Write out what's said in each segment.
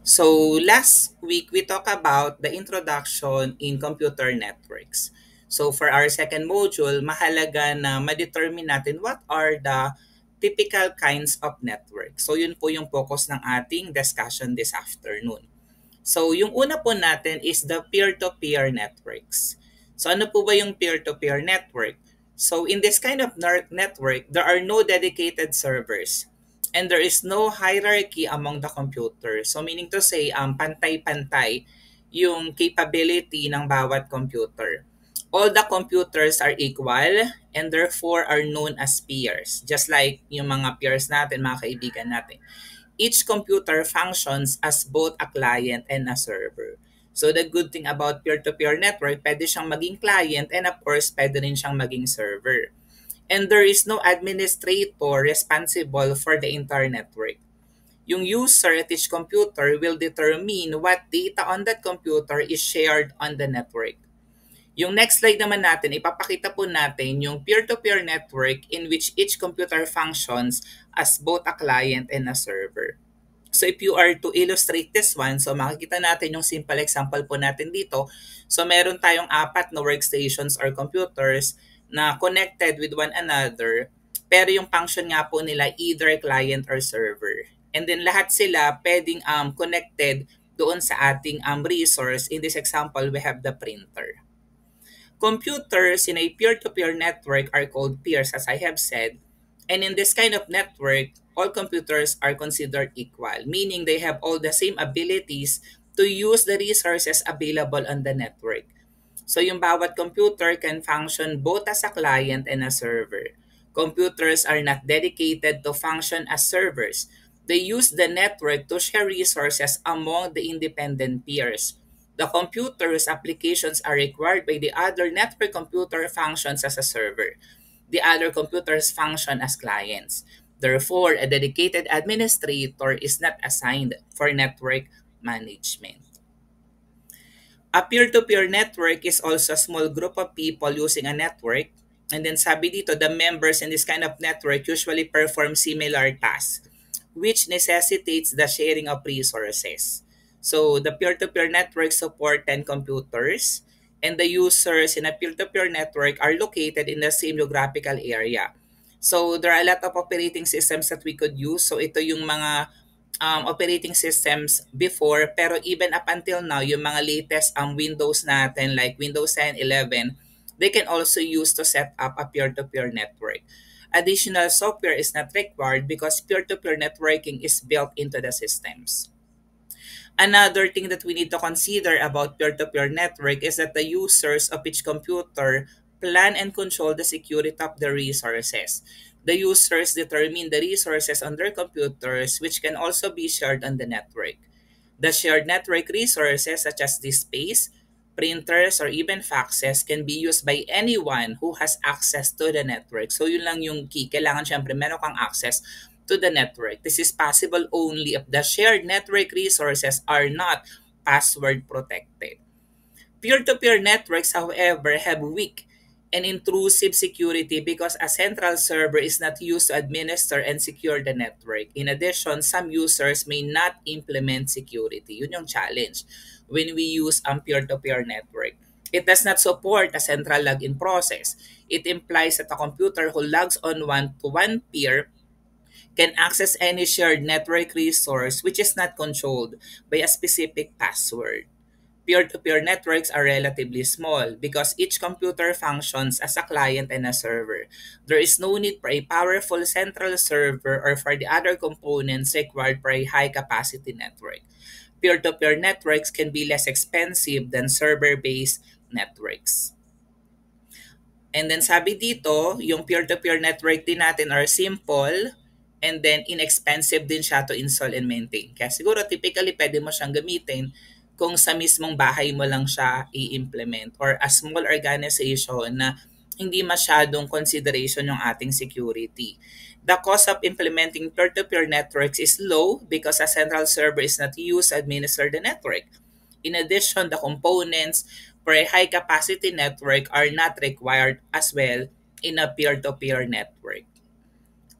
So last week we talked about the introduction in computer networks. So for our second module, mahalaga na ma-determine natin what are the typical kinds of networks. So yun po yung focus ng ating discussion this afternoon. So yung una po natin is the peer-to-peer networks. So ano po ba yung peer-to-peer network? So in this kind of network, there are no dedicated servers and there is no hierarchy among the computers. So meaning to say, pantay-pantay yung capability ng bawat computer. All the computers are equal and therefore are known as peers. Just like yung mga peers natin, mga kaibigan natin. Each computer functions as both a client and a server. So the good thing about peer-to-peer network, pwede siyang maging client and of course, pwede rin siyang maging server. And there is no administrator responsible for the entire network. Yung user at each computer will determine what data on that computer is shared on the network. Yung next slide naman natin, ipapakita po natin yung peer-to-peer network in which each computer functions as both a client and a server. So if you are to illustrate this one, so makikita natin yung simple example po natin dito. So meron tayong apat na workstations or computers na connected with one another, pero yung function nga po nila either client or server. And then lahat sila pwedeng connected doon sa ating resource. In this example, we have the printer. Computers in a peer-to-peer network are called peers, as I have said. And in this kind of network, all computers are considered equal, meaning they have all the same abilities to use the resources available on the network. So yung bawat computer can function both as a client and a server. Computers are not dedicated to function as servers. They use the network to share resources among the independent peers. The computer's applications are required by the other network computer functions as a server. The other computers function as clients. Therefore, a dedicated administrator is not assigned for network management. A peer-to-peer network is also a small group of people using a network. And then sabi dito, the members in this kind of network usually perform similar tasks, which necessitates the sharing of resources. So the peer-to-peer network support 10 computers, and the users in a peer-to-peer network are located in the same geographical area. So there are a lot of operating systems that we could use. So ito yung mga operating systems before, pero even up until now, yung mga latest Windows natin like Windows 10, 11, they can also use to set up a peer-to-peer network. Additional software is not required because peer-to-peer networking is built into the systems. Another thing that we need to consider about peer-to-peer network is that the users of each computer plan and control the security of the resources. The users determine the resources on their computers, which can also be shared on the network. The shared network resources such as disk space, printers, or even faxes can be used by anyone who has access to the network. So yun lang yung key. Kailangan syempre meron kang access to the network. This is possible only if the shared network resources are not password protected. Peer-to-peer networks, however, have weak and intrusive security because a central server is not used to administer and secure the network. In addition, some users may not implement security. Yun yung challenge when we use peer-to-peer network. It does not support a central login process. It implies that a computer who logs on one peer can access any shared network resource which is not controlled by a specific password. Peer-to-peer networks are relatively small because each computer functions as a client and a server. There is no need for a powerful central server or for the other components required for a high-capacity network. Peer-to-peer networks can be less expensive than server-based networks. And then sabi dito, yung peer-to-peer network din natin are simple and then inexpensive din siya to install and maintain. Kaya siguro typically pwede mo siyang gamitin kung sa mismong bahay mo lang siya i-implement or a small organization na hindi masyadong consideration yung ating security. The cost of implementing peer-to-peer networks is low because a central server is not used to administer the network. In addition, the components for a high-capacity network are not required as well in a peer-to-peer network.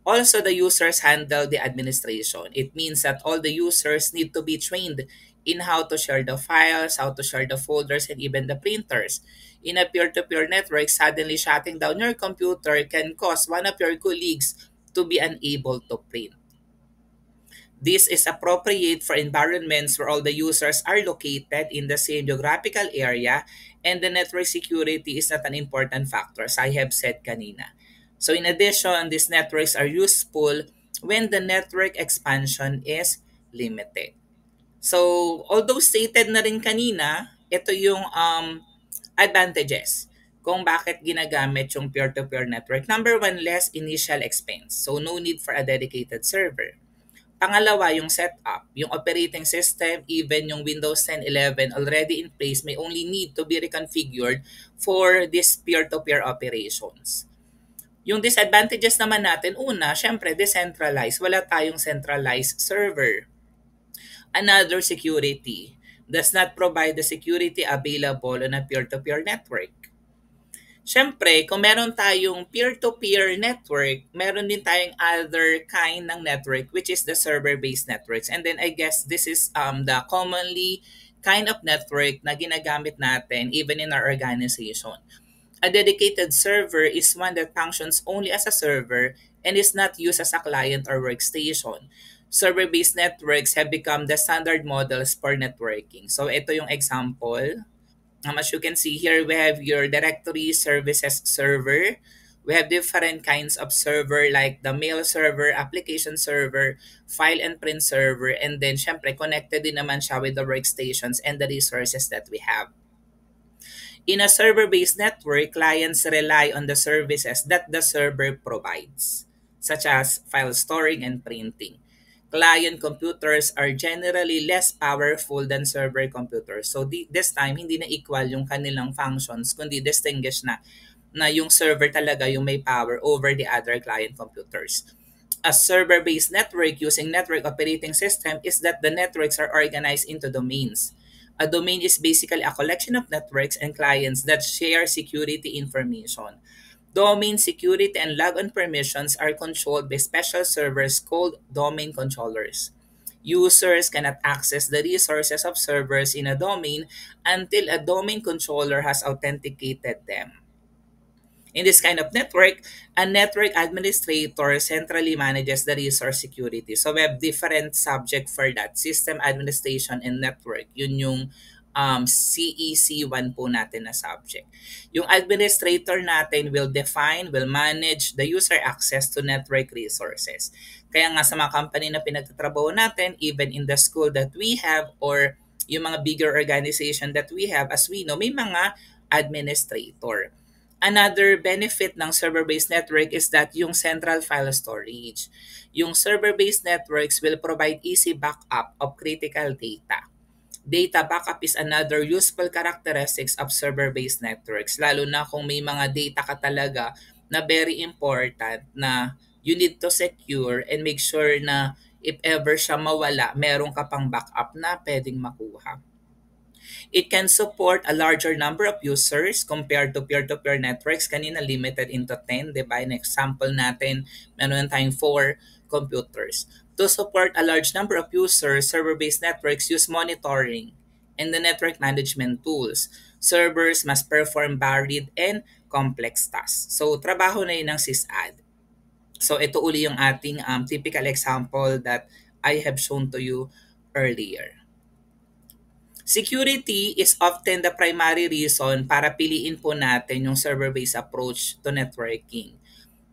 Also, the users handle the administration. It means that all the users need to be trained in how to share the files, how to share the folders, and even the printers. In a peer-to-peer network, suddenly shutting down your computer can cause one of your colleagues to be unable to print. This is appropriate for environments where all the users are located in the same geographical area and the network security is not an important factor, as I have said kanina. So in addition, these networks are useful when the network expansion is limited. So although stated na rin kanina, ito yung advantages kung bakit ginagamit yung peer-to-peer network. Number one, less initial expense. So no need for a dedicated server. Pangalawa, yung setup, yung operating system, even yung Windows 10, 11 already in place may only need to be reconfigured for this peer-to-peer operations. Yung disadvantages naman natin, una, syempre decentralized. Wala tayong centralized server. Another, security does not provide the security available on a peer-to-peer network. Siyempre, kung meron tayong peer-to-peer network, meron din tayong other kind ng network which is the server-based networks. And then I guess this is the commonly kind of network na ginagamit natin even in our organization. A dedicated server is one that functions only as a server and is not used as a client or workstation. Server-based networks have become the standard models for networking. So ito yung example. As you can see here, we have your directory services server. We have different kinds of server like the mail server, application server, file and print server, and then syempre connected din naman siya with the workstations and the resources that we have. In a server-based network, clients rely on the services that the server provides, such as file storing and printing. Client computers are generally less powerful than server computers. So this time, hindi na equal yung kanilang functions, kundi distinguish na yung server talaga yung may power over the other client computers. A server-based network using network operating system is that the networks are organized into domains. A domain is basically a collection of networks and clients that share security information. Domain security and logon permissions are controlled by special servers called domain controllers. Users cannot access the resources of servers in a domain until a domain controller has authenticated them. In this kind of network, a network administrator centrally manages the resource security. So we have different subject for that. System administration and network. Yun yung CEC1 po natin na subject. Yung administrator natin will define, will manage the user access to network resources. Kaya nga sa mga company na pinagtatrabaho natin, even in the school that we have or yung mga bigger organization that we have, as we know, may mga administrator. Another benefit ng server-based network is that yung central file storage. Yung server-based networks will provide easy backup of critical data. Data backup is another useful characteristics of server-based networks, lalo na kung may mga data ka talaga na very important na you need to secure and make sure na if ever siya mawala, meron ka pang backup na pwedeng makuha. It can support a larger number of users compared to peer-to-peer networks. Kanina limited into 10, diba? In example natin, meron tayong 4 computers. To support a large number of users, server-based networks use monitoring and the network management tools. Servers must perform varied and complex tasks. So, trabaho na yun ng sysad. So, ito uli yung ating typical example that I have shown to you earlier. Security is often the primary reason para piliin po natin yung server-based approach to networking.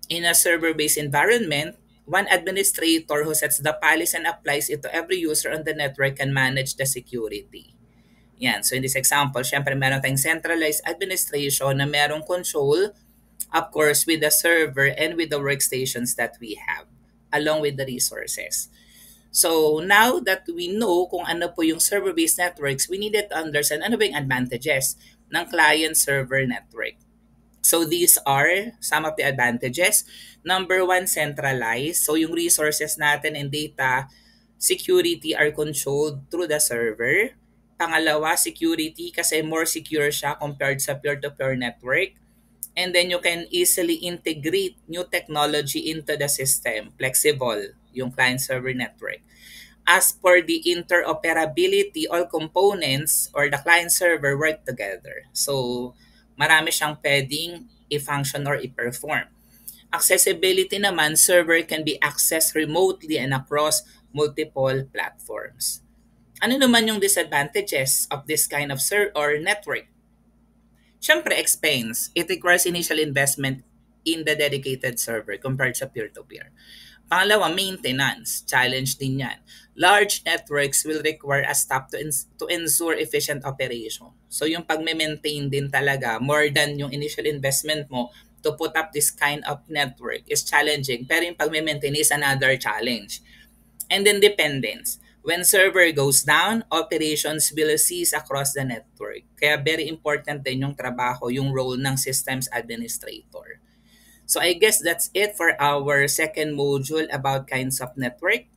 In a server-based environment, one administrator who sets the policy and applies it to every user on the network can manage the security. Yan. So in this example, syempre meron tayong centralized administration na merong control, of course, with the server and with the workstations that we have, along with the resources. So now that we know kung ano po yung server-based networks, we needed to understand ano ba yung advantages ng client-server network. So these are some of the advantages. Number one, centralized. So yung resources natin and data security are controlled through the server. Pangalawa, security kasi more secure siya compared sa peer-to-peer network. And then you can easily integrate new technology into the system, flexible, yung client-server network. As for the interoperability, all components or the client server work together. So, marami siyang pwedeng i-function or i-perform. Accessibility naman, server can be accessed remotely and across multiple platforms. Ano naman yung disadvantages of this kind of or network? Siyempre, expense. It requires initial investment in the dedicated server compared sa peer-to-peer. Pangalawa, maintenance. Challenge din yan. Large networks will require a staff to ensure efficient operation. So yung pag-maintain din talaga, more than yung initial investment mo to put up this kind of network is challenging. Pero yung pag-maintain is another challenge. And then dependence. When server goes down, operations will cease across the network. Kaya very important din yung trabaho, yung role ng systems administrator. So I guess that's it for our second module about kinds of network.